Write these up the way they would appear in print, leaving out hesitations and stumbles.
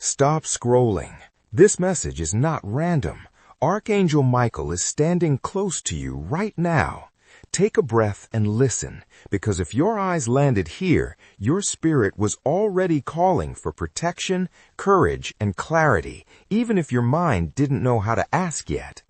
Stop scrolling. This message is not random. Archangel Michael is standing close to you right now. Take a breath and listen, because if your eyes landed here, your spirit was already calling for protection, courage, and clarity, even if your mind didn't know how to ask yet.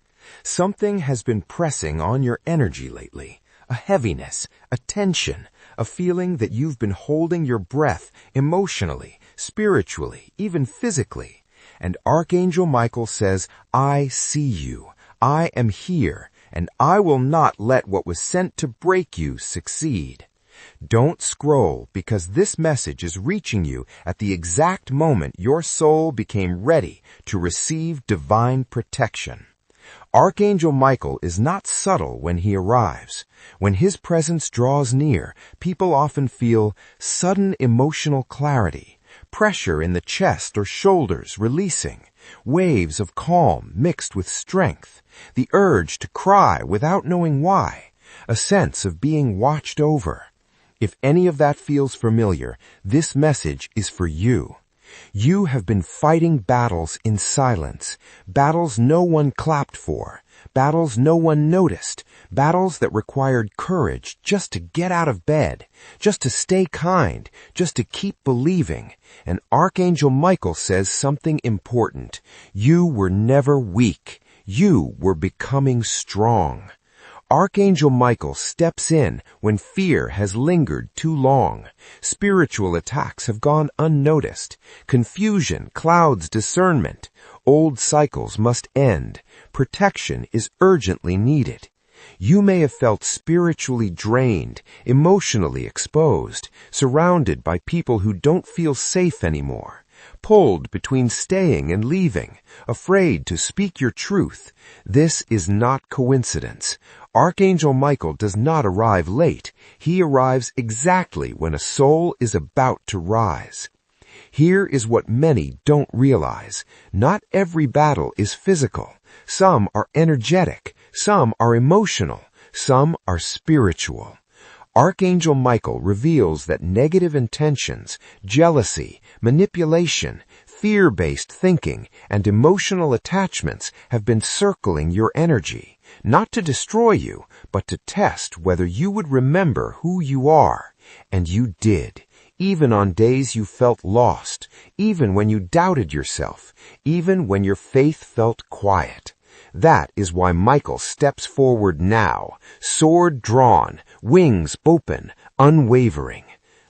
Something has been pressing on your energy lately. A heaviness, a tension, a feeling that you've been holding your breath emotionally, spiritually, even physically. And Archangel Michael says, I see you. I am here, and I will not let what was sent to break you succeed. Don't scroll, because this message is reaching you at the exact moment your soul became ready to receive divine protection. Archangel Michael is not subtle when he arrives. When his presence draws near, people often feel sudden emotional clarity, pressure in the chest or shoulders releasing, waves of calm mixed with strength, the urge to cry without knowing why, a sense of being watched over. If any of that feels familiar, this message is for you. You have been fighting battles in silence, battles no one clapped for, battles no one noticed, battles that required courage just to get out of bed, just to stay kind, just to keep believing. And Archangel Michael says something important. You were never weak. You were becoming strong. Archangel Michael steps in when fear has lingered too long. Spiritual attacks have gone unnoticed. Confusion clouds discernment. Old cycles must end. Protection is urgently needed. You may have felt spiritually drained, emotionally exposed, surrounded by people who don't feel safe anymore. Pulled between staying and leaving, afraid to speak your truth. This is not coincidence. Archangel Michael does not arrive late. He arrives exactly when a soul is about to rise. Here is what many don't realize. Not every battle is physical. Some are energetic. Some are emotional. Some are spiritual. Archangel Michael reveals that negative intentions, jealousy, manipulation, fear-based thinking, and emotional attachments have been circling your energy, not to destroy you, but to test whether you would remember who you are. And you did. Even on days you felt lost, even when you doubted yourself, even when your faith felt quiet. That is why Michael steps forward now, sword drawn, wings open, unwavering.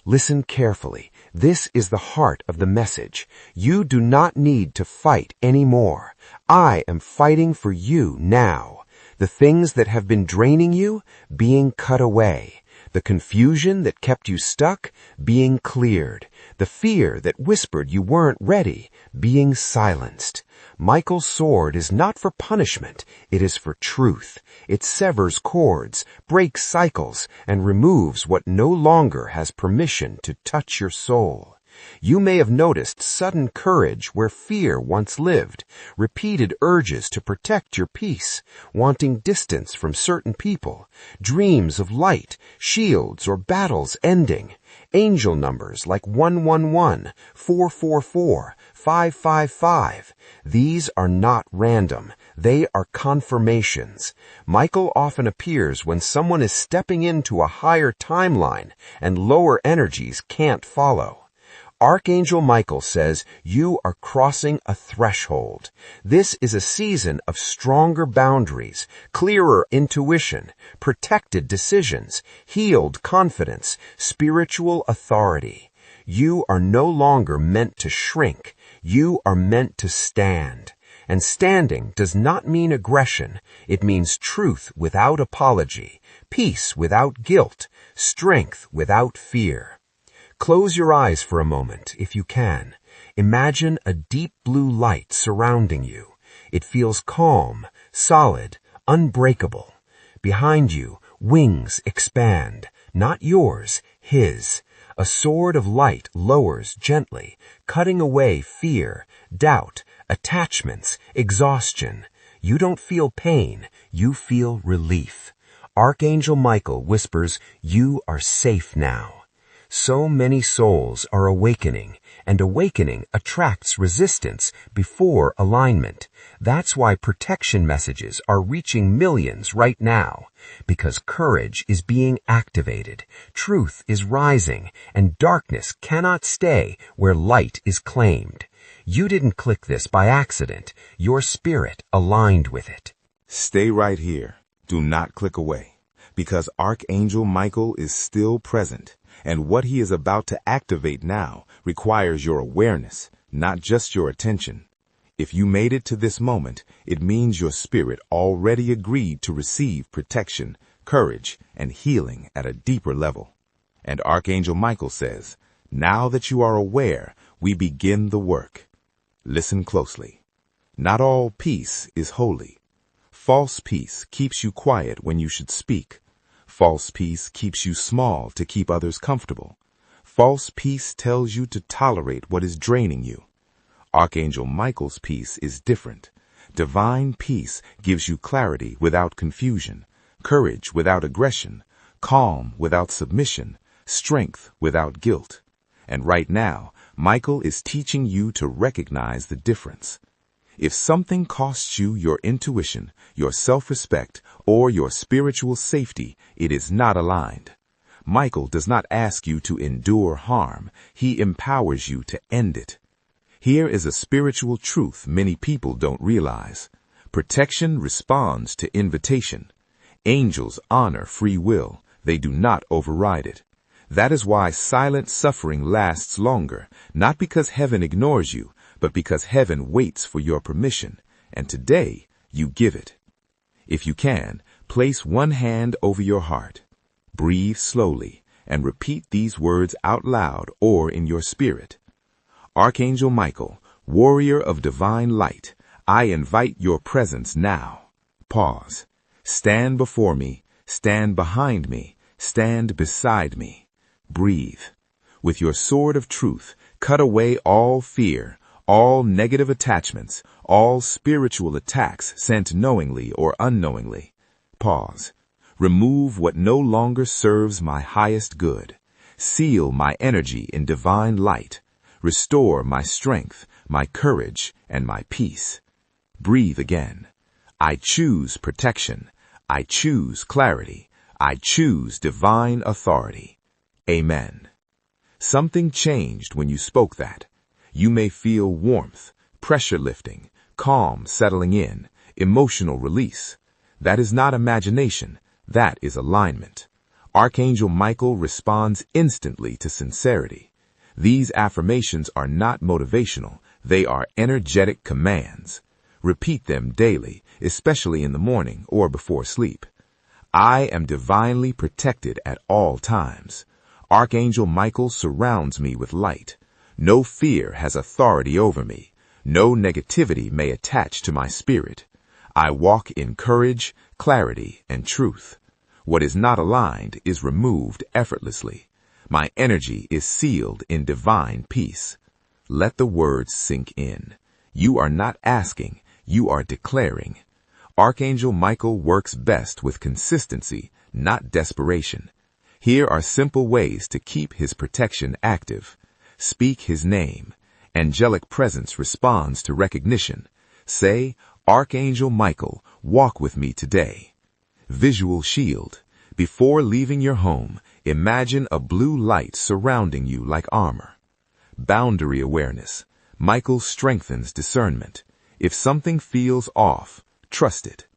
Listen carefully. This is the heart of the message. You do not need to fight anymore. I am fighting for you now. The things that have been draining you, being cut away. The confusion that kept you stuck, being cleared. The fear that whispered you weren't ready, being silenced. Michael's sword is not for punishment, it is for truth. It severs cords, breaks cycles, and removes what no longer has permission to touch your soul. You may have noticed sudden courage where fear once lived, repeated urges to protect your peace, wanting distance from certain people, dreams of light, shields, or battles ending, angel numbers like 111, 444, 555. These are not random. They are confirmations. Michael often appears when someone is stepping into a higher timeline and lower energies can't follow. Archangel Michael says you are crossing a threshold. This is a season of stronger boundaries, clearer intuition, protected decisions, healed confidence, spiritual authority. You are no longer meant to shrink. You are meant to stand. And standing does not mean aggression. It means truth without apology, peace without guilt, strength without fear. Close your eyes for a moment, if you can. Imagine a deep blue light surrounding you. It feels calm, solid, unbreakable. Behind you, wings expand. Not yours, his. A sword of light lowers gently, cutting away fear, doubt, attachments, exhaustion. You don't feel pain, you feel relief. Archangel Michael whispers, you are safe now. So many souls are awakening, and awakening attracts resistance before alignment. That's why protection messages are reaching millions right now, because courage is being activated, truth is rising, and darkness cannot stay where light is claimed. You didn't click this by accident. Your spirit aligned with it. Stay right here. Do not click away, because Archangel Michael is still present, and what he is about to activate now requires your awareness, not just your attention. If you made it to this moment, it means your spirit already agreed to receive protection, courage, and healing at a deeper level. And Archangel Michael says, now that you are aware, we begin the work. Listen closely. Not all peace is holy. False peace keeps you quiet when you should speak. False peace keeps you small to keep others comfortable. False peace tells you to tolerate what is draining you. Archangel Michael's peace is different. Divine peace gives you clarity without confusion, courage without aggression, calm without submission, strength without guilt. And right now, Michael is teaching you to recognize the difference. If something costs you your intuition, your self-respect, or your spiritual safety, it is not aligned. Michael does not ask you to endure harm. He empowers you to end it. Here is a spiritual truth many people don't realize. Protection responds to invitation. Angels honor free will. They do not override it. That is why silent suffering lasts longer, not because heaven ignores you, but because heaven waits for your permission, and today you give it. If you can, place one hand over your heart. Breathe slowly and repeat these words out loud or in your spirit. Archangel Michael, warrior of divine light, I invite your presence now. Pause. Stand before me, stand behind me, stand beside me. Breathe. With your sword of truth, cut away all fear, all negative attachments, all spiritual attacks sent knowingly or unknowingly. Pause. Remove what no longer serves my highest good. Seal my energy in divine light. Restore my strength, my courage, and my peace. Breathe again. I choose protection. I choose clarity. I choose divine authority. Amen. Something changed when you spoke that. You may feel warmth, pressure lifting, calm settling in, emotional release. That is not imagination. That is alignment. Archangel Michael responds instantly to sincerity. These affirmations are not motivational. They are energetic commands. Repeat them daily, especially in the morning or before sleep. I am divinely protected at all times. Archangel Michael surrounds me with light. No fear has authority over me. No negativity may attach to my spirit. I walk in courage, clarity, and truth. What is not aligned is removed effortlessly. My energy is sealed in divine peace. Let the words sink in. You are not asking, you are declaring. Archangel Michael works best with consistency, not desperation. Here are simple ways to keep his protection active. Speak his name. Angelic presence responds to recognition. Say, Archangel Michael, walk with me today. Visual shield. Before leaving your home, imagine a blue light surrounding you like armor. Boundary awareness. Michael strengthens discernment. If something feels off, trust it.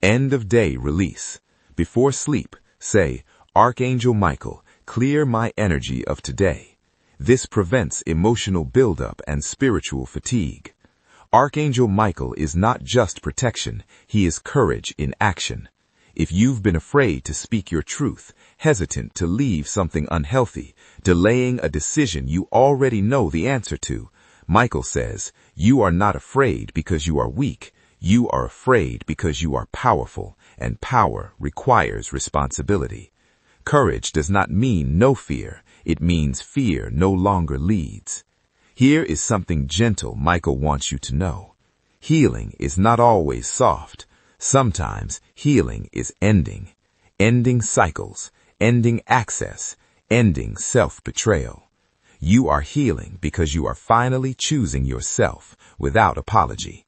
End of day release. Before sleep, say, Archangel Michael, clear my energy of today. This prevents emotional buildup and spiritual fatigue. Archangel Michael is not just protection, he is courage in action. If you've been afraid to speak your truth, hesitant to leave something unhealthy, delaying a decision you already know the answer to, Michael says, you are not afraid because you are weak. You are afraid because you are powerful, and power requires responsibility. Courage does not mean no fear. It means fear no longer leads. Here is something gentle Michael wants you to know. Healing is not always soft. Sometimes healing is ending cycles, ending access, ending self-betrayal. You are healing because you are finally choosing yourself without apology.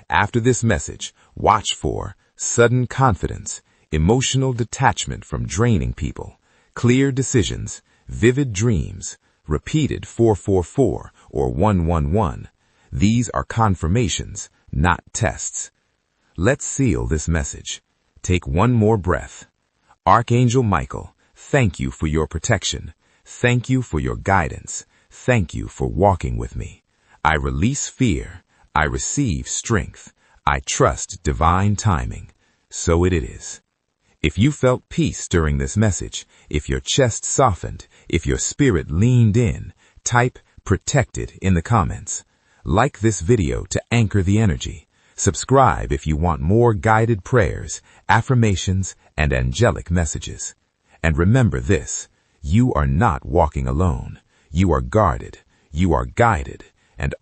After this message, watch for sudden confidence, emotional detachment from draining people, clear decisions, vivid dreams, repeated 444 or 111. These are confirmations, not tests. Let's seal this message. Take one more breath. Archangel Michael, thank you for your protection. Thank you for your guidance. Thank you for walking with me. I release fear. I receive strength. I trust divine timing. So it is. If you felt peace during this message, if your chest softened, if your spirit leaned in, type protected in the comments. Like this video to anchor the energy. Subscribe if you want more guided prayers, affirmations, and angelic messages. And remember this, you are not walking alone. You are guarded, you are guided, and